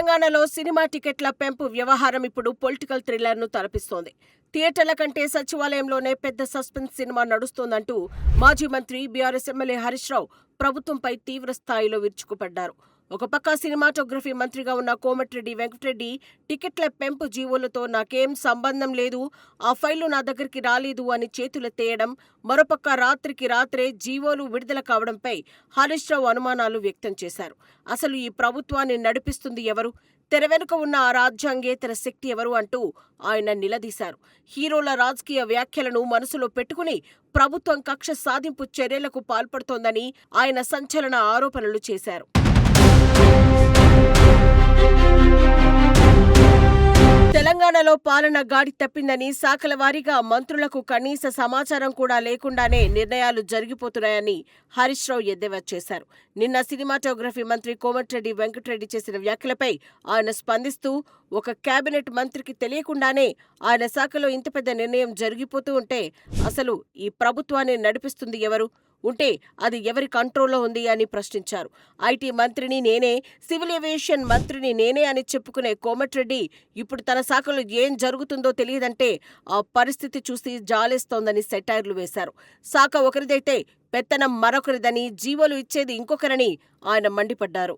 తెలంగాణలో సినిమా టికెట్ల పెంపు వ్యవహారం ఇప్పుడు పొలిటికల్ థ్రిల్లర్ను తలపిస్తోంది. థియేటర్ల కంటే సచివాలయంలోనే పెద్ద సస్పెన్స్ సినిమా నడుస్తోందంటూ మాజీ మంత్రి, బీఆర్ఎస్ ఎమ్మెల్యే హరీష్ రావు ప్రభుత్వంపై తీవ్ర స్థాయిలో విరుచుకుపడ్డారు. ఒక పక్క సినిమాటోగ్రఫీ మంత్రిగా ఉన్న కోమటిరెడ్డి వెంకటరెడ్డి టికెట్ల పెంపు జీవోలతో నాకేం సంబంధం లేదు, ఆ ఫైళ్లు నా దగ్గరికి రాలేదు అని చేతులెత్తేయడం, మరోపక్క రాత్రికి రాత్రే జీవోలు విడుదల కావడంపై హరీష్ రావు అనుమానాలు వ్యక్తం చేశారు. అసలు ఈ ప్రభుత్వాన్ని నడిపిస్తుంది ఎవరు? తెర వెనుక ఉన్న ఆ రాజ్యాంగేతర శక్తి ఎవరు అంటూ ఆయన నిలదీశారు. హీరోల రాజకీయ వ్యాఖ్యలను మనసులో పెట్టుకుని ప్రభుత్వం కక్ష సాధింపు చర్యలకు పాల్పడుతోందని ఆయన సంచలన ఆరోపణలు చేశారు. తెలంగాణలో పాలన గాడి తప్పిందని, శాఖల వారీగా మంత్రులకు కనీస సమాచారం కూడా లేకుండానే నిర్ణయాలు జరిగిపోతున్నాయని హరీష్ రావు ఎద్దేవా చేశారు. నిన్న సినిమాటోగ్రఫీ మంత్రి కోమటిరెడ్డి వెంకటరెడ్డి చేసిన వ్యాఖ్యలపై ఆయన స్పందిస్తూ, ఒక కేబినెట్ మంత్రికి తెలియకుండానే ఆయన శాఖలో ఇంత పెద్ద నిర్ణయం జరిగిపోతూ ఉంటే అసలు ఈ ప్రభుత్వాన్ని నడిపిస్తుంది ఎవరు? ఉంటే అది ఎవరి కంట్రోల్లో ఉంది అని ప్రశ్నించారు. ఐటీ మంత్రిని నేనే, సివిల్ ఏవియేషన్ మంత్రిని నేనే అని చెప్పుకునే కోమటిరెడ్డి ఇప్పుడు తన శాఖలో ఏం జరుగుతుందో తెలియదంటే ఆ పరిస్థితి చూసి జాలేస్తోందని సెటైర్లు వేశారు. శాఖ ఒకరిదైతే పెత్తనం మరొకరిదని, జీవోలు ఇచ్చేది ఇంకొకరని ఆయన మండిపడ్డారు.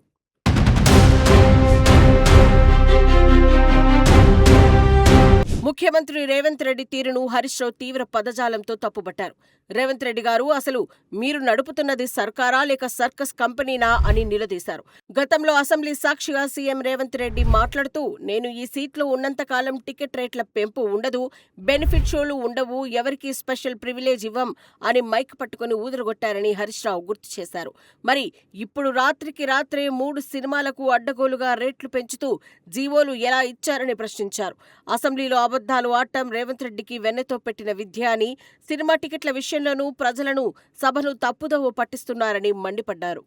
ముఖ్యమంత్రి రేవంత్ రెడ్డి తీరును హరీష్ రావు తీవ్ర పదజాలంతో తప్పుబట్టారు. రేవంత్ రెడ్డి గారు, అసలు మీరు నడుపుతున్నది సర్కారా లేక సర్కస్ కంపెనీనా అని నిలదీశారు. గతంలో అసెంబ్లీ సాక్షిగా సీఎం రేవంత్ రెడ్డి మాట్లాడుతూ, నేను ఈ సీట్లో ఉన్నంతకాలం టికెట్ రేట్ల పెంపు ఉండదు, బెనిఫిట్ షోలు ఉండవు, ఎవరికీ స్పెషల్ ప్రివిలేజ్ ఇవ్వం అని మైక్ పట్టుకుని ఊదరగొట్టారని హరీష్ రావు గుర్తు చేశారు. మరి ఇప్పుడు రాత్రికి రాత్రే 3 సినిమాలకు అడ్డగోలుగా రేట్లు పెంచుతూ జీవోలు ఎలా ఇచ్చారని ప్రశ్నించారు. అసెంబ్లీలో అబద్ధాలు ఆడటం రేవంత్ రెడ్డికి వెన్నెతో పెట్టిన విద్య అని, సినిమా టికెట్ల విషయంలోనూ ప్రజలను, సభను తప్పుదోవ పట్టిస్తున్నారని మండిపడ్డారు.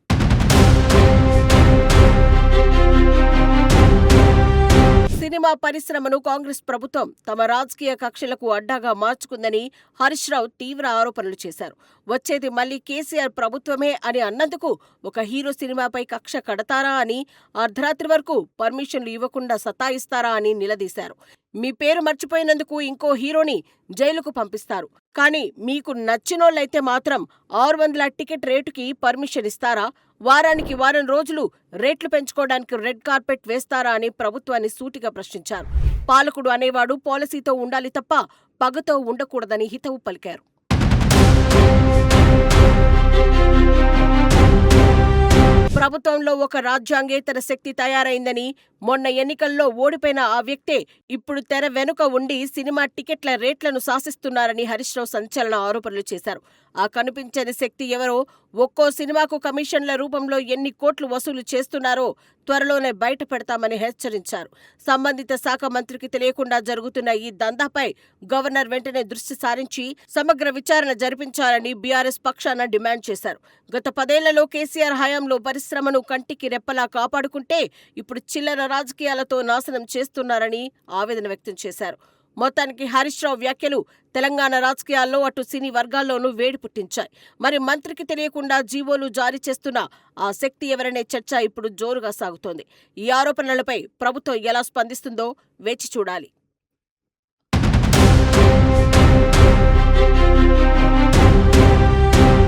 సినిమా పరిశ్రమను కాంగ్రెస్ ప్రభుత్వం తమ రాజకీయ కక్షలకు అడ్డాగా మార్చుకుందని హరీష్ రావు తీవ్ర ఆరోపణలు చేశారు. వచ్చేది మళ్లీ కేసీఆర్ ప్రభుత్వమే అని అన్నందుకు ఒక హీరో సినిమాపై కక్ష కడతారా అని, అర్ధరాత్రి వరకు పర్మిషన్లు ఇవ్వకుండా సతాయిస్తారా అని నిలదీశారు. మీ పేరు మర్చిపోయినందుకు ఇంకో హీరోని జైలుకు పంపిస్తారు, కానీ మీకు నచ్చినోళ్లైతే మాత్రం 600 టికెట్ రేటుకి పర్మిషన్ ఇస్తారా? వారానికి వారం రోజులు రేట్లు పెంచుకోవడానికి రెడ్ కార్పెట్ వేస్తారా అని ప్రభుత్వాన్ని సూటిగా ప్రశ్నించారు. పాలకుడు అనేవాడు పాలసీతో ఉండాలి తప్ప పగతో ఉండకూడదని హితవు పలికారు. ప్రభుత్వంలో ఒక రాజ్యాంగేతర శక్తి తయారైందని, మొన్న ఎన్నికల్లో ఓడిపోయిన ఆ వ్యక్తే ఇప్పుడు తెర వెనుక ఉండి సినిమా టికెట్ల రేట్లను శాసిస్తున్నారని హరీష్ రావు సంచలన ఆరోపణలు చేశారు. ఆ కనిపించని శక్తి ఎవరో, ఒక్కో సినిమాకు కమిషన్ల రూపంలో ఎన్ని కోట్లు వసూలు చేస్తున్నారో త్వరలోనే బయట పెడతామని హెచ్చరించారు. సంబంధిత శాఖ మంత్రికి తెలియకుండా జరుగుతున్న ఈ దందాపై గవర్నర్ వెంటనే దృష్టి సారించి సమగ్ర విచారణ జరిపించాలని బీఆర్ఎస్ పక్షాన డిమాండ్ చేశారు. గత 10 ఏళ్లలో కేసీఆర్ హయాంలో పరిశ్రమను కంటికి రెప్పలా కాపాడుకుంటే ఇప్పుడు చిల్లర రాజకీయాలతో నాశనం చేస్తున్నారని ఆవేదన వ్యక్తం చేశారు. మొత్తానికి హరీష్ రావు వ్యాఖ్యలు తెలంగాణ రాజకీయాల్లో అటు సినీ వర్గాల్లోనూ వేడి పుట్టించాయి. మరి మంత్రికి తెలియకుండా జీవోలు జారీ చేస్తున్న ఆ శక్తి ఎవరనే చర్చ ఇప్పుడు జోరుగా సాగుతోంది. ఈ ఆరోపణలపై ప్రభుత్వం ఎలా స్పందిస్తుందో వేచి చూడాలి.